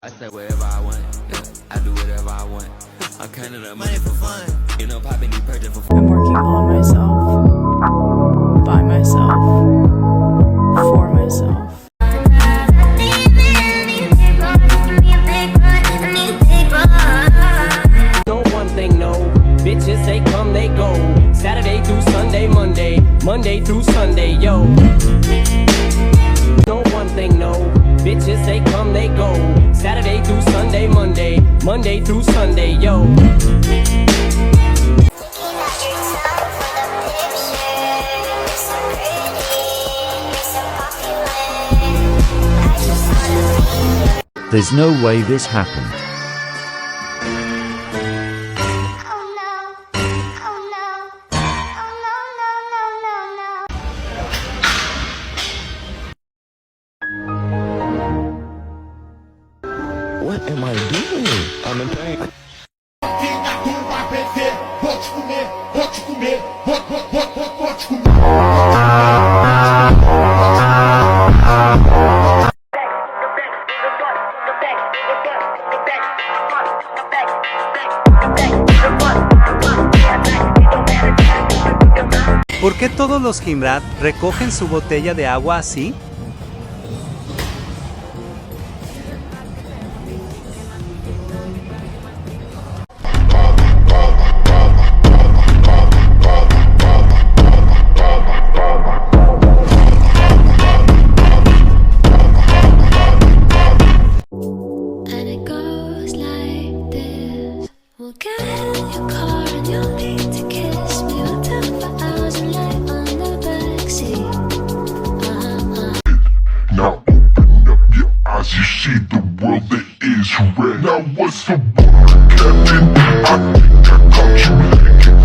I say whatever I want, yeah, I do whatever I want. I'm counting up money for fun, you know, popping these purchase for fun. I'm working on myself, by myself, for myself. No one thing, no. Bitches, they come, they go. Saturday through Sunday, Monday through Sunday, yo. No one thing, no. Bitches, they come, they go. Saturday through Sunday, Monday through Sunday, yo. There's no way this happened. What am I doing? I'm in pain. ¿Por qué todos los Jimrat recogen su botella de agua así? And it goes like this. We'll get in your car and you'll need to kiss me. We'll talk for hours and lie on the backseat. Now open up your eyes, you see the world that is red. Now what's the word, Captain? I think I caught you lacking.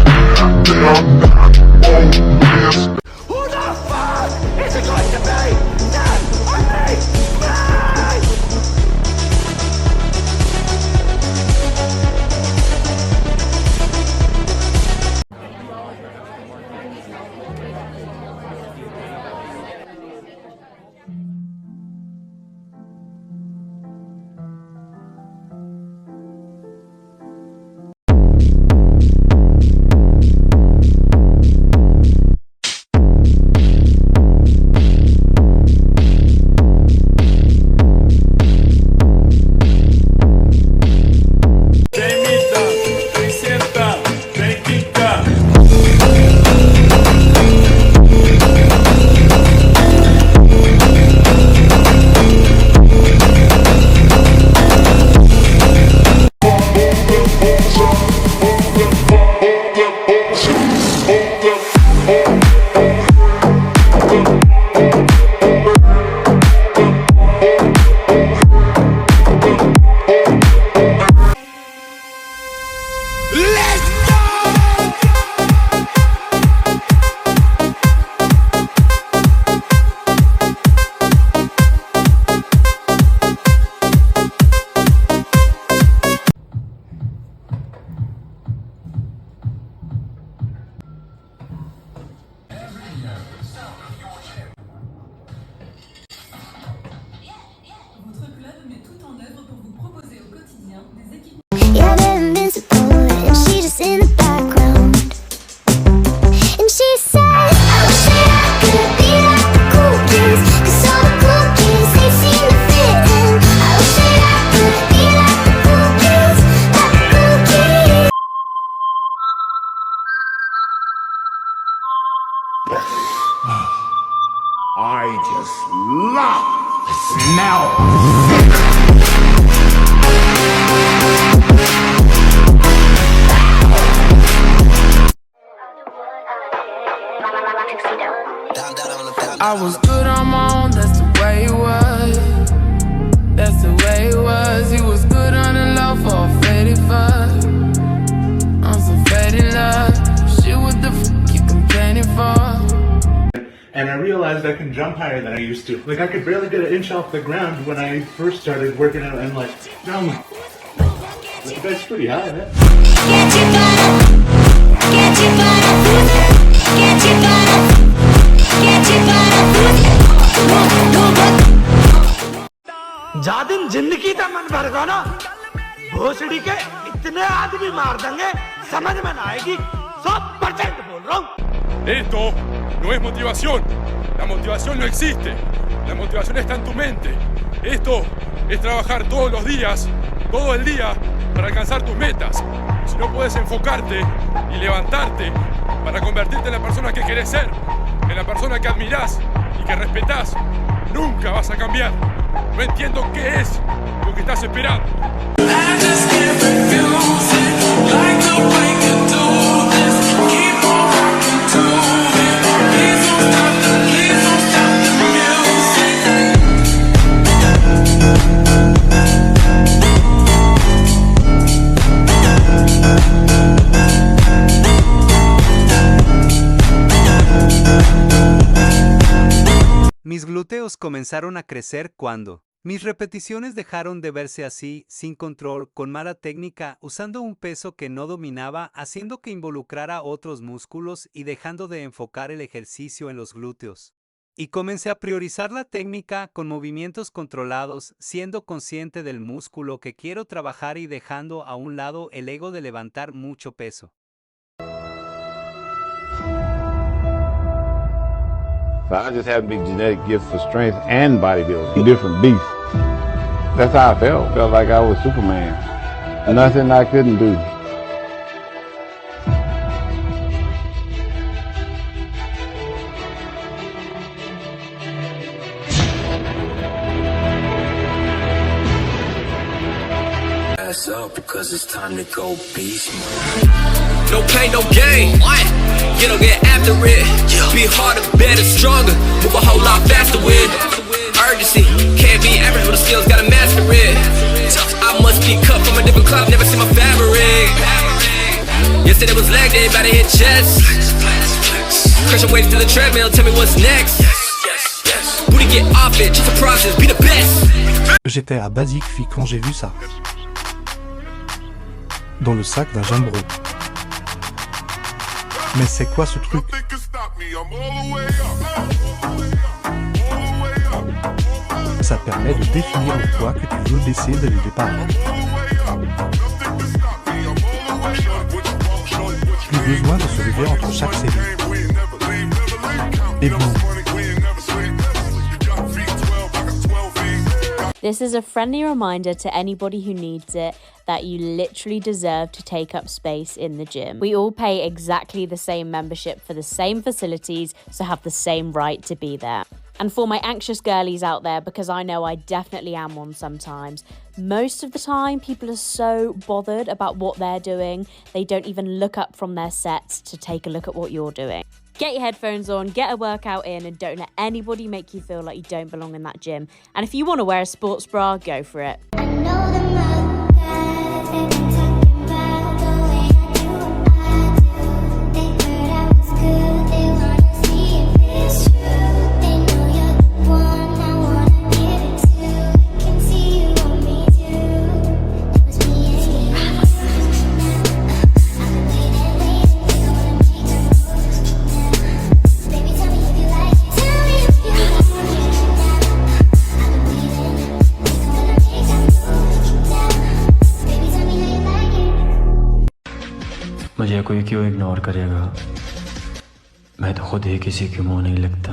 That I'm not always. Who the fuck is it going to be? Not me! Yeah, they're invincible, and she just in the background. And she says, I wish that I could be like the cool kids, 'cause all the cool kids, they seem to fit in. I wish that I could be like the cool kids, like the cool kids. I just love the smell. I was good on my own, that's the way it was. That's the way it was. He was good on the love for a faded fuck. I'm so faded love. Shit, what the fuck you complaining for? And I realized I can jump higher than I used to. Like, I could barely get an inch off the ground when I first started working out, and like, now I'm like, that's pretty high, man. Get your butt, get your butt, get your butt, get your butt. जा दिन जिंदगी का मन भर गया ना भोसड़ी के इतने आदमी मार देंगे समझ में ना आएगी 100% बोल रहा हूँ. Esto no es motivación. La motivación no existe. La motivación está en tu mente. Esto es trabajar todos los días, todo el día, para alcanzar tus metas. Si no puedes enfocarte y levantarte para convertirte en la persona que querés ser, en la persona que admirás y que respetás, nunca vas a cambiar. No entiendo qué es lo que estás esperando. Mis glúteos comenzaron a crecer cuando mis repeticiones dejaron de verse así, sin control, con mala técnica, usando un peso que no dominaba, haciendo que involucrara otros músculos y dejando de enfocar el ejercicio en los glúteos. Y comencé a priorizar la técnica con movimientos controlados, siendo consciente del músculo que quiero trabajar y dejando a un lado el ego de levantar mucho peso. So I just have a big genetic gift for strength and bodybuilding, different beasts. That's how I felt. Felt like I was Superman. Nothing I couldn't do. Ass up because it's time to go beast mode. No pain, no gain. What? You don't get after it. Be harder, better, stronger. Move a whole lot faster with urgency. Can't be average with the skills, gotta master it. I must be cut from a different cloth, never see my fabric. Yesterday was leg day, about to hit chest. Crush your weight to the treadmill, tell me what's next. Booty get off it, just a process, be the best. J'étais à Basic Fit quand j'ai vu ça. Dans le sac d'un jambon. Mais c'est quoi ce truc? Ça permet de définir le poids que tu veux baisser dès le départ. Plus besoin de se lever entre chaque série. Et boum. This is a friendly reminder to anybody who needs it that you literally deserve to take up space in the gym. We all pay exactly the same membership for the same facilities, so have the same right to be there. And for my anxious girlies out there, because I know I definitely am one sometimes, most of the time people are so bothered about what they're doing, they don't even look up from their sets to take a look at what you're doing. Get your headphones on, get a workout in, and don't let anybody make you feel like you don't belong in that gym. And if you want to wear a sports bra, go for it. मुझे कोई क्यों ignore करेगा मैं तो खुद ही किसी के मुंह नहीं लगता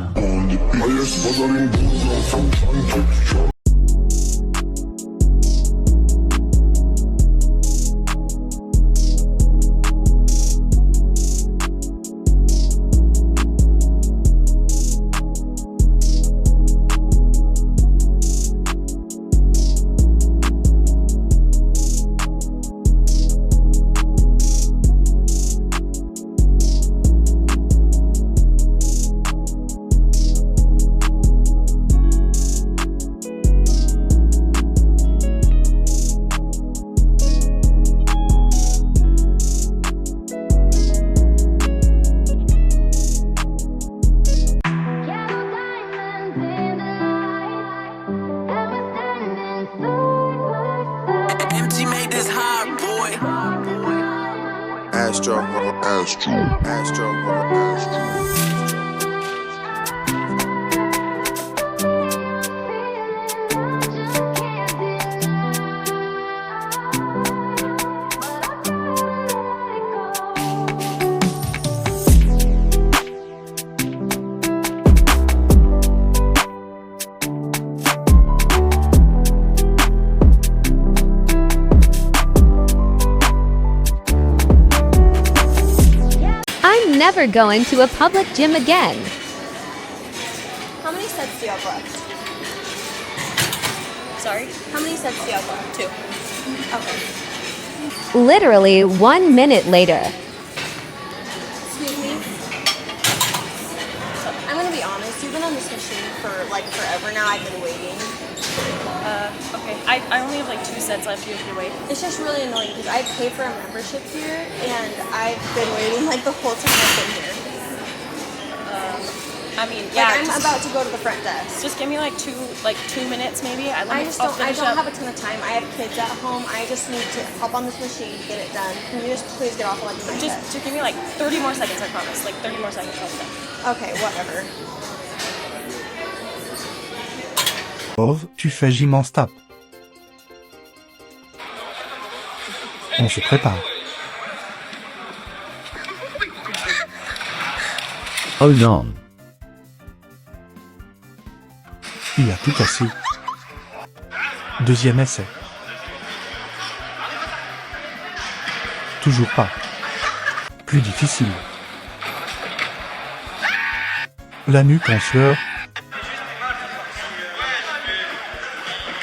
never go into a public gym again. How many sets do you have left? Sorry? How many sets do you have left? 2. Okay. Literally 1 minute later. Excuse me? So, I'm gonna be honest, you've been on this machine for like forever now. I've been waiting. Okay. I only have like 2 sets left. You have to wait. It's just really annoying because I pay for a membership here and I've been waiting like the whole time I've been here. I mean, yeah. Like, I'm about to go to the front desk. Just give me like 2 minutes maybe. I don't have a ton of time. I have kids at home. I just need to hop on this machine, get it done. Can you just please get off of like my Just give me like 30 more seconds, I promise. Like 30 more seconds, I'll be done. Okay, whatever. Pauvre, tu fais gym en stap. On se prépare. Hold on. Il a tout cassé. Deuxième essai. Toujours pas. Plus difficile. La nuque en sueur.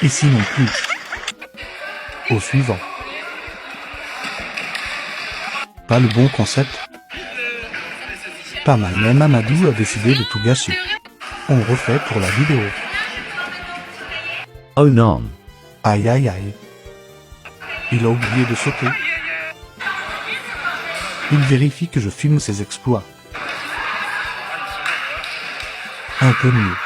Ici non plus. Au suivant. Pas le bon concept. Pas mal, mais Mamadou a décidé de tout gâcher. On refait pour la vidéo. Oh non. Aïe aïe aïe. Il a oublié de sauter. Il vérifie que je filme ses exploits. Un peu mieux.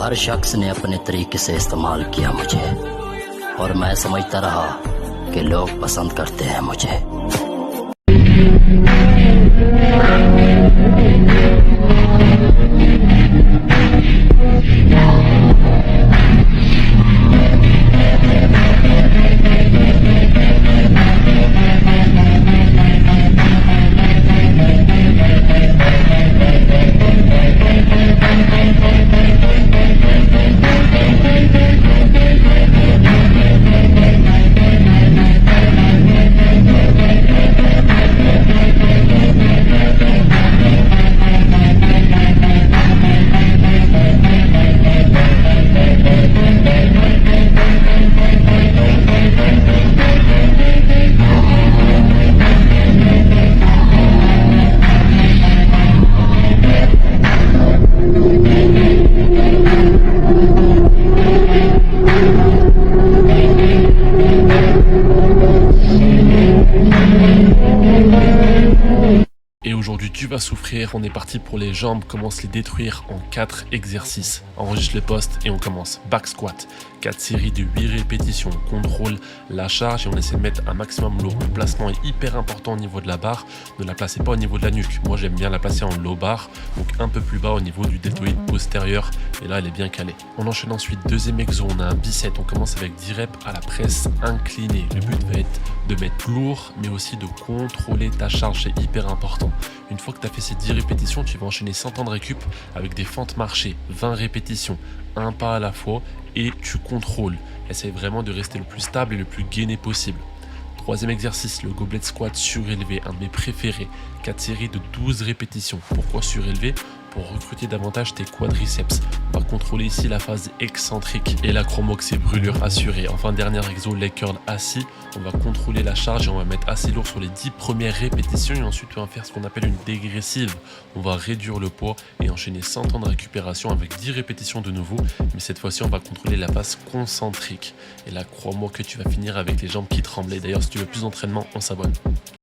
हर शख्स ने अपने तरीके से इस्तेमाल किया मुझे और मैं समझता रहा कि लोग पसंद करते हैं मुझे। Et aujourd'hui tu vas souffrir, on est parti pour les jambes, commence les détruire en 4 exercices. Enregistre les postes et on commence. Back squat, 4 séries de 8 répétitions, on contrôle la charge et on essaie de mettre un maximum lourd. Le placement est hyper important au niveau de la barre, ne la placez pas au niveau de la nuque. Moi j'aime bien la placer en low bar, donc un peu plus bas au niveau du deltoïde postérieur, et là elle est bien calée. On enchaîne ensuite, deuxième exo, on a un bicep, on commence avec 10 reps à la presse inclinée. Le but va être de mettre lourd, mais aussi de contrôler ta charge, c'est hyper important. Une fois que tu as fait ces 10 répétitions, tu vas enchaîner 100 temps de récup avec des fentes marchées, 20 répétitions, un pas à la fois et tu contrôles. Essaye vraiment de rester le plus stable et le plus gainé possible. Troisième exercice, le goblet squat surélevé, un de mes préférés, 4 séries de 12 répétitions. Pourquoi surélevé ? pour recruter davantage tes quadriceps. On va contrôler ici la phase excentrique et l'acromox et brûlure assurée. Enfin, dernier exo, leg curl assis. On va contrôler la charge et on va mettre assez lourd sur les 10 premières répétitions et ensuite on va faire ce qu'on appelle une dégressive. On va réduire le poids et enchaîner 100 temps de récupération avec 10 répétitions de nouveau, mais cette fois-ci on va contrôler la phase concentrique. Et là, crois-moi que tu vas finir avec les jambes qui tremblent. D'ailleurs, si tu veux plus d'entraînement, on s'abonne.